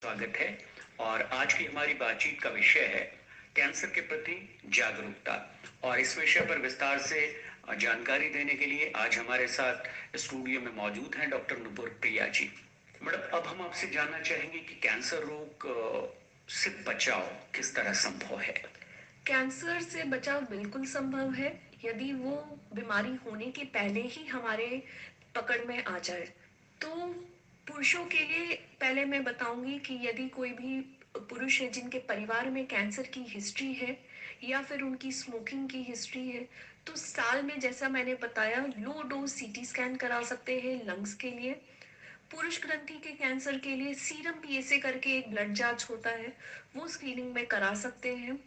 स्वागत है। और आज की हमारी बातचीत का विषय है कैंसर के प्रति जागरूकता। और इस विषय पर विस्तार से जानकारी देने के लिए आज हमारे साथ स्टूडियो में मौजूद हैं डॉक्टर नुपुर प्रिया जी। मैडम, अब हम आपसे जानना चाहेंगे कि कैंसर रोग से बचाव किस तरह संभव है। कैंसर से बचाव बिल्कुल संभव है यदि वो बीमारी होने के पहले ही हमारे पकड़ में आ जाए। तो पुरुषों के लिए पहले मैं बताऊंगी कि यदि कोई भी पुरुष है जिनके परिवार में कैंसर की हिस्ट्री है या फिर उनकी स्मोकिंग की हिस्ट्री है, तो साल में जैसा मैंने बताया लो डोज सीटी स्कैन करा सकते हैं लंग्स के लिए। पुरुष ग्रंथि के कैंसर के लिए सीरम पीएसए करके एक ब्लड जांच होता है, वो स्क्रीनिंग में करा सकते हैं।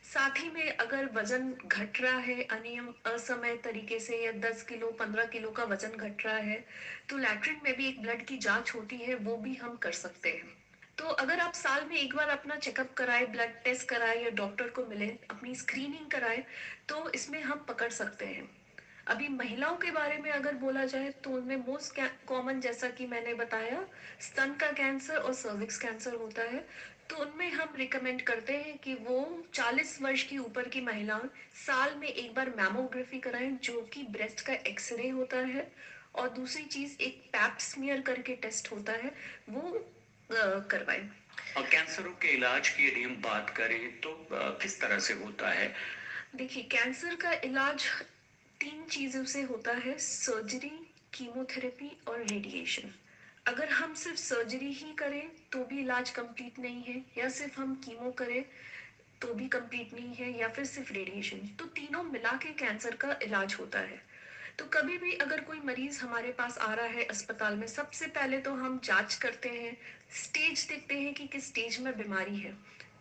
साथ ही में अगर वजन घट रहा है अनियम असमय तरीके से या 10 किलो 15 किलो का वजन घट रहा है, तो लैट्रिन में भी एक ब्लड की जांच होती है, वो भी हम कर सकते हैं। तो अगर आप साल में एक बार अपना चेकअप कराए, ब्लड टेस्ट कराए या डॉक्टर को मिले, अपनी स्क्रीनिंग कराए, तो इसमें हम पकड़ सकते हैं। अभी महिलाओं के बारे में अगर बोला जाए तो उनमें मोस्ट कॉमन, जैसा कि मैंने बताया, स्तन का कैंसर और सर्विक्स कैंसर होता है। तो उनमें हम रिकमेंड करते हैं कि वो 40 वर्ष की ऊपर की महिलाएं साल में एक बार मैमोग्राफी कराएं, जो कि ब्रेस्ट का एक्सरे होता है। और दूसरी चीज एक पैप स्मीयर करके टेस्ट होता है, वो करवाएं। और कैंसर रोग के इलाज की यदि हम बात करें तो किस तरह से होता है। देखिए, कैंसर का इलाज 3 चीजों से होता है: सर्जरी, कीमोथेरेपी और रेडिएशन। अगर हम सिर्फ सर्जरी ही करें तो भी इलाज कंप्लीट नहीं है, या सिर्फ हम कीमो करें तो भी कंप्लीट नहीं है, या फिर सिर्फ रेडिएशन, तो तीनों मिला के कैंसर का इलाज होता है। तो कभी भी अगर कोई मरीज हमारे पास आ रहा है अस्पताल में, सबसे पहले तो हम जांच करते हैं, स्टेज देखते हैं कि किस स्टेज में बीमारी है,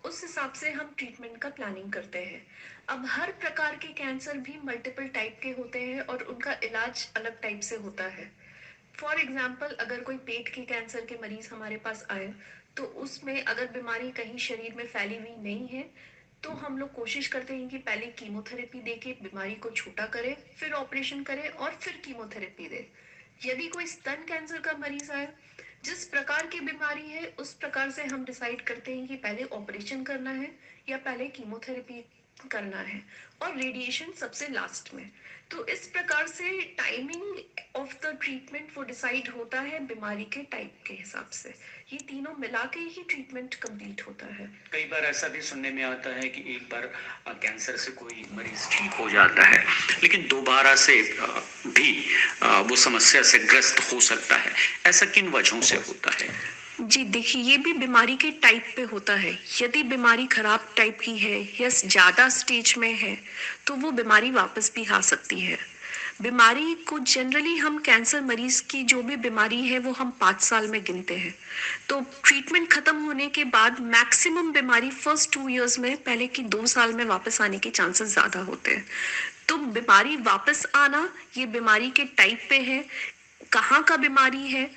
उस हिसाब से हम ट्रीटमेंट का प्लानिंग करते हैं। अब हर प्रकार के कैंसर भी मल्टीपल टाइप के होते हैं और उनका इलाज अलग टाइप से होता है। फॉर एग्जाम्पल, अगर कोई पेट के कैंसर के मरीज हमारे पास आए, तो उसमें अगर बीमारी कहीं शरीर में फैली हुई नहीं है, तो हम लोग कोशिश करते हैं कि पहले कीमोथेरेपी देके बीमारी को छोटा करें, फिर ऑपरेशन करें और फिर कीमोथेरेपी दे। यदि कोई स्तन कैंसर का मरीज आए, जिस प्रकार की बीमारी है उस प्रकार से हम डिसाइड करते हैं कि पहले ऑपरेशन करना है या पहले कीमोथेरेपी करना है, और रेडिएशन सबसे लास्ट में। तो इस प्रकार से टाइमिंग ऑफ द ट्रीटमेंट वो डिसाइड होता है बीमारी के टाइप के हिसाब से। ये तीनों मिला के ही ट्रीटमेंट कंप्लीट होता है। कई बार ऐसा भी सुनने में आता है कि एक बार कैंसर से कोई मरीज ठीक हो जाता है, लेकिन दोबारा से भी वो समस्या से ग्रस्त हो सकता है। ऐसा किन वजहों से होता है। जी देखिए, ये भी बीमारी के टाइप पे होता है। यदि बीमारी खराब टाइप की है या ज्यादा स्टेज में है, तो वो बीमारी वापस भी आ सकती है। बीमारी को जनरली हम कैंसर मरीज की जो भी बीमारी है वो हम 5 साल में गिनते हैं। तो ट्रीटमेंट खत्म होने के बाद मैक्सिमम बीमारी फर्स्ट 2 इयर्स में, पहले की 2 साल में वापस आने के चांसेस ज्यादा होते हैं। तो बीमारी वापस आना ये बीमारी के टाइप पे है, कहाँ का बीमारी है